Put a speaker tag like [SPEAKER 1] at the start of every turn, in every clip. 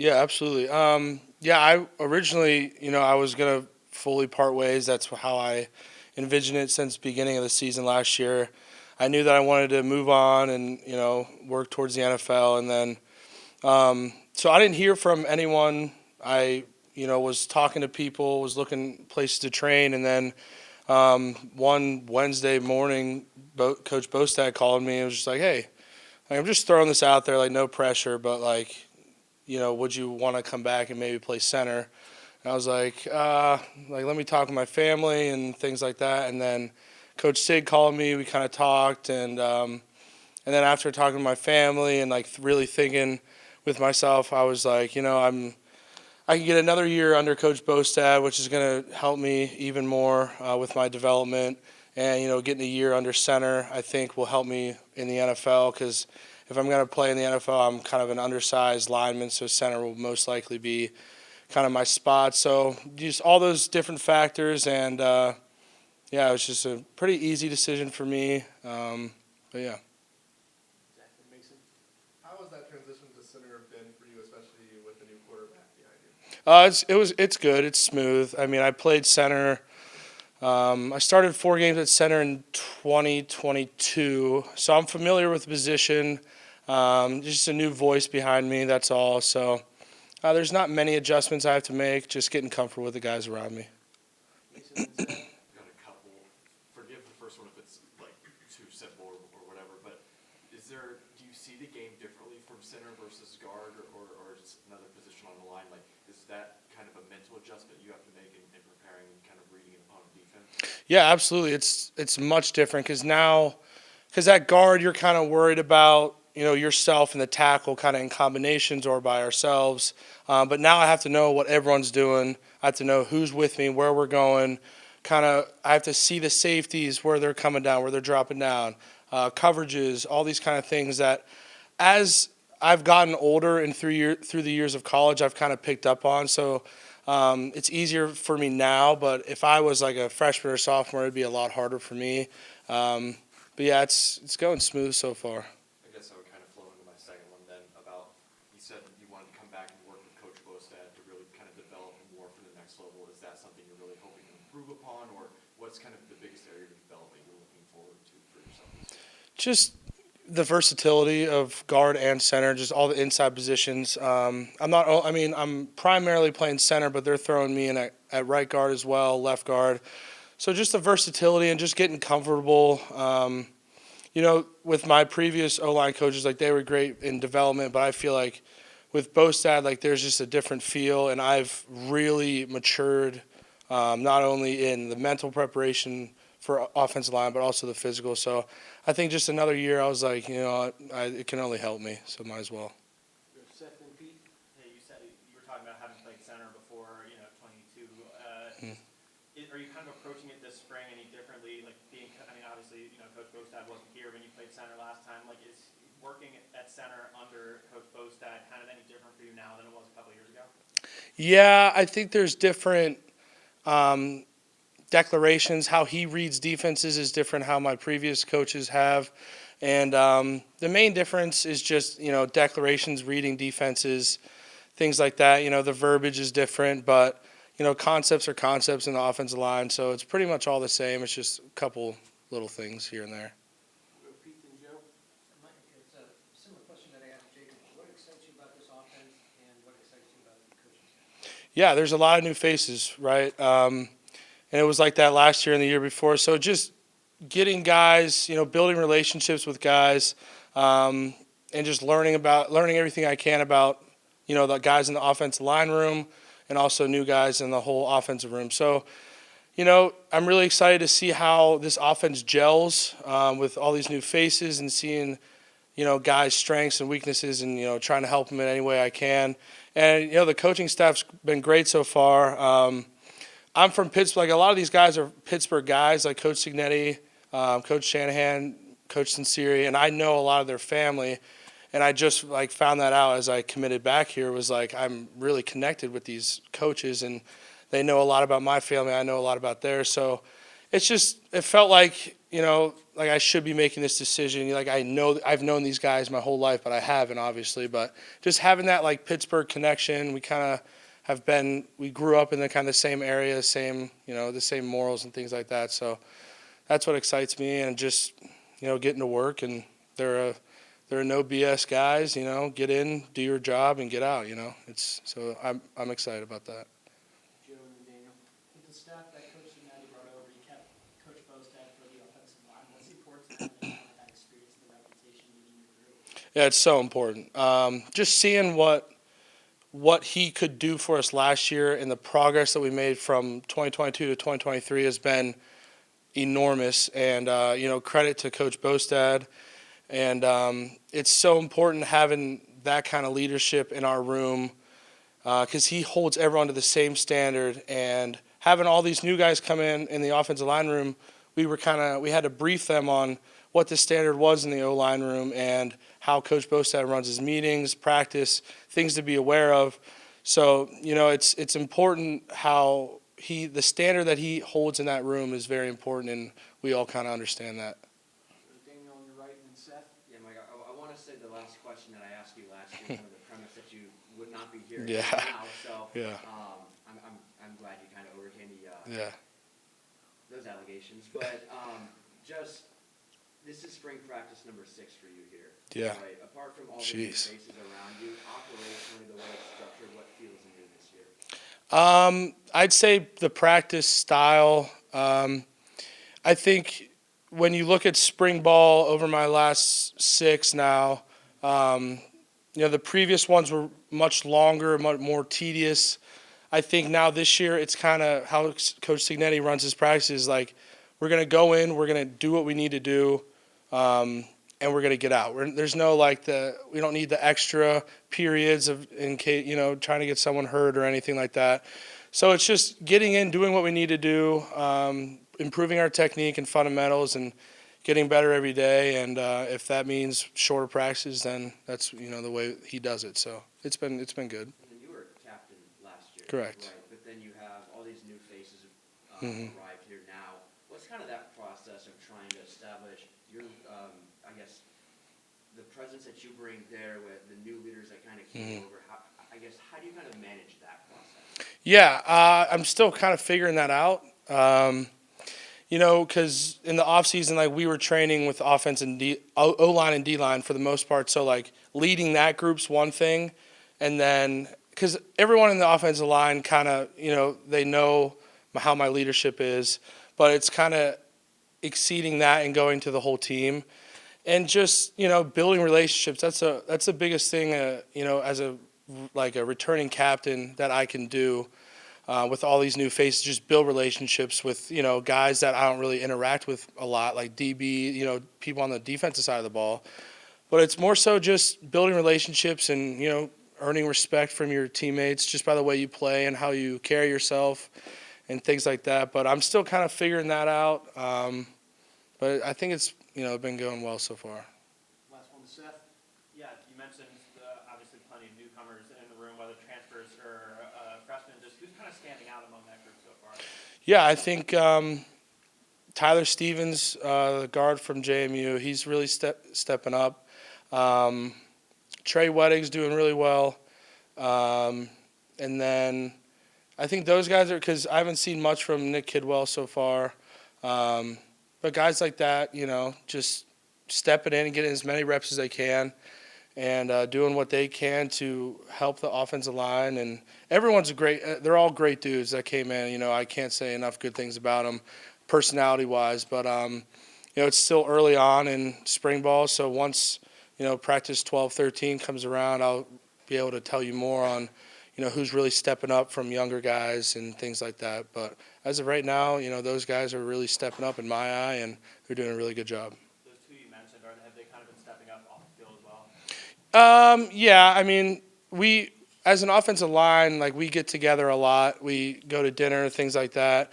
[SPEAKER 1] Yeah, absolutely. Yeah, I originally, I was gonna fully part ways. That's how I envisioned it since the beginning of the season last year. I knew that I wanted to move on and work towards the NFL, and then so I didn't hear from anyone. I was talking to people, was looking places to train, and then one Wednesday morning, Coach Bostad called me and was just like, "Hey, like, I'm just throwing this out there, like no pressure, but like." Would you want to come back and maybe play center? And I was like, let me talk with my family and things like that. And then Coach Sig called me. We kind of talked, and then after talking to my family and like really thinking with myself, I was like, I can get another year under Coach Bostad, which is going to help me even more with my development. And getting a year under center, I think will help me in the NFL because if I'm going to play in the NFL, I'm kind of an undersized lineman, so center will most likely be kind of my spot. So just all those different factors, and yeah, it was just a pretty easy decision for me. But yeah.
[SPEAKER 2] Exactly, Mason. How has that transition to center been for you, especially with the new quarterback behind you?
[SPEAKER 1] It's good. It's smooth. I mean, I played center. I started 4 games at center in 2022, so I'm familiar with the position. Just a new voice behind me, that's all. So there's not many adjustments I have to make, just getting comfortable with the guys around me.
[SPEAKER 2] Mason,
[SPEAKER 3] Got a couple. Forgive the first one if it's like too simple or whatever, but do you see the game differently from center versus guard or just another position on the line? Like, is that kind of a mental adjustment you have to make in preparing and kind of reading an opponent defense?
[SPEAKER 1] Yeah, absolutely. It's much different because at guard you're kind of worried about yourself and the tackle kind of in combinations or by ourselves. But now I have to know what everyone's doing. I have to know who's with me, where we're going. I have to see the safeties, where they're coming down, where they're dropping down, coverages, all these kind of things that as I've gotten older and through the years of college, I've kind of picked up on. So it's easier for me now, but if I was like a freshman or sophomore, it'd be a lot harder for me. But yeah, it's going smooth so far.
[SPEAKER 3] I guess I would kind of flow into my second one then about you said you wanted to come back and work with Coach Bostad to really kind of develop more for the next level. Is that something you're really hoping to improve upon, or what's kind of the biggest area of development you're looking forward to for yourself?
[SPEAKER 1] Just the versatility of guard and center, just all the inside positions. I'm primarily playing center, but they're throwing me in at right guard as well, left guard. So just the versatility and just getting comfortable. With my previous O-line coaches, like they were great in development, but I feel like with Bostad, like there's just a different feel, and I've really matured, not only in the mental preparation for offensive line, but also the physical. So I think just another year, I was like, it can only help me, so might as well.
[SPEAKER 2] Seth and Pete?
[SPEAKER 4] Hey, you said you were talking about having played center before, 22. Are you kind of approaching it this spring any differently? Like obviously, Coach Bostad wasn't here when you played center last time. Like, is working at center under Coach Bostad kind of any different for you now than it was a couple of years ago?
[SPEAKER 1] Yeah, I think there's different declarations. How he reads defenses is different how my previous coaches have. And the main difference is just, declarations, reading defenses, things like that. The verbiage is different, but, concepts are concepts in the offensive line. So it's pretty much all the same. It's just a couple little things here and there.
[SPEAKER 2] Pete and Joe?
[SPEAKER 5] Mike, it's a similar question that I asked Jacob. What excites you about this offense, and what excites you about the coaching staff?
[SPEAKER 1] Yeah, there's a lot of new faces, right? And it was like that last year and the year before. So just getting guys, building relationships with guys, and just learning everything I can about, the guys in the offensive line room and also new guys in the whole offensive room. So, I'm really excited to see how this offense gels with all these new faces and seeing, guys' strengths and weaknesses and, trying to help them in any way I can. And, the coaching staff's been great so far. I'm from Pittsburgh. Like, a lot of these guys are Pittsburgh guys, like Coach Signetti, Coach Shanahan, Coach Sinceri, and I know a lot of their family. And I just found that out as I committed back here. Was like I'm really connected with these coaches, and they know a lot about my family. I know a lot about theirs. So it's just, it felt like, like I should be making this decision. Like I've known these guys my whole life, but I haven't obviously. But just having that like Pittsburgh connection, we grew up in the kind of the same area, the same morals and things like that. So that's what excites me, and just, getting to work, and they're no BS guys, get in, do your job and get out, so I'm excited about that.
[SPEAKER 5] Joe and Daniel, with the staff that Coach Cincinnati brought over, you kept Coach Bostad for the offensive line. What's important to them and that experience and the reputation leading your group?
[SPEAKER 1] Yeah, it's so important. Just seeing what he could do for us last year, and the progress that we made from 2022 to 2023 has been enormous. And, credit to Coach Bostad. And it's so important having that kind of leadership in our room, because he holds everyone to the same standard. And having all these new guys come in the offensive line room, we had to brief them on what the standard was in the O-line room and how Coach Bostad runs his meetings, practice, things to be aware of. So, it's important how the standard that he holds in that room is very important, and we all kind of understand that.
[SPEAKER 5] Daniel on your right, and then Seth.
[SPEAKER 6] Yeah, Mike, I want to say the last question that I asked you last year, under the premise that you would not be here
[SPEAKER 1] Yeah.
[SPEAKER 6] now. So
[SPEAKER 1] Yeah.
[SPEAKER 6] I'm glad you kind of overcame
[SPEAKER 1] Yeah.
[SPEAKER 6] those allegations. But this is spring practice number 6 for you here.
[SPEAKER 1] Yeah.
[SPEAKER 6] Right. Apart from all the new
[SPEAKER 1] Jeez.
[SPEAKER 6] faces around you, operationally, the way it's structured, what feels new this year?
[SPEAKER 1] I'd say the practice style. I think when you look at spring ball over my last 6 now, the previous ones were much longer, much more tedious. I think now this year it's kind of how Coach Cignetti runs his practices. Like, we're going to go in, we're going to do what we need to do, and we're going to get out. There's no we don't need the extra periods in case, trying to get someone hurt or anything like that. So it's just getting in, doing what we need to do, improving our technique and fundamentals, and getting better every day. And if that means shorter practices, then that's the way he does it. So it's been good.
[SPEAKER 6] And you were captain last year.
[SPEAKER 1] Correct.
[SPEAKER 6] Right. But then you have all these new faces arrived here now. What's kind of that process of trying to establish your, I guess, the presence that you bring there with the new leaders that kind of came over? How do you kind of manage that process?
[SPEAKER 1] Yeah, I'm still kind of figuring that out. Because in the off season, we were training with offense and O-line and D-line for the most part. So leading that group's one thing, and then because everyone in the offensive line kind of they know how my leadership is, but it's kind of exceeding that and going to the whole team, and just building relationships. That's the biggest thing. As a returning captain that I can do. With all these new faces, just build relationships with, guys that I don't really interact with a lot, like DB, people on the defensive side of the ball. But it's more so just building relationships and, earning respect from your teammates just by the way you play and how you carry yourself and things like that. But I'm still kind of figuring that out. But I think it's, been going well so far.
[SPEAKER 5] Last one to Seth.
[SPEAKER 4] Yeah, you mentioned obviously plenty of newcomers in the room, whether transfers or freshmen. Just who's kind of standing out among that group so far?
[SPEAKER 1] Yeah, I think Tyler Stevens, the guard from JMU, he's really stepping up. Trey Wedding's doing really well. And then I think those guys are, because I haven't seen much from Nick Kidwell so far. But guys like that, just stepping in and getting as many reps as they can and doing what they can to help the offensive line. And everyone's they're all great dudes that came in. I can't say enough good things about them personality-wise. But, it's still early on in spring ball. So once, practice 12-13 comes around, I'll be able to tell you more on, who's really stepping up from younger guys and things like that. But as of right now, those guys are really stepping up in my eye, and they're doing a really good job.
[SPEAKER 4] Those two you mentioned, have they kind of been stepping up off the field as well?
[SPEAKER 1] Yeah, I mean, we, as an offensive line, we get together a lot. We go to dinner, things like that.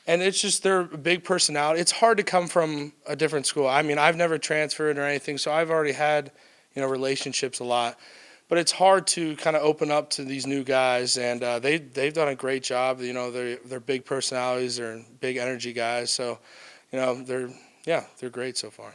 [SPEAKER 1] And it's just they're a big personality. It's hard to come from a different school. I mean, I've never transferred or anything, so I've already had, relationships a lot. but it's hard to kind of open up to these new guys, and they've done a great job. You know, they're big personalities, they're big energy guys, so you know they're great so far.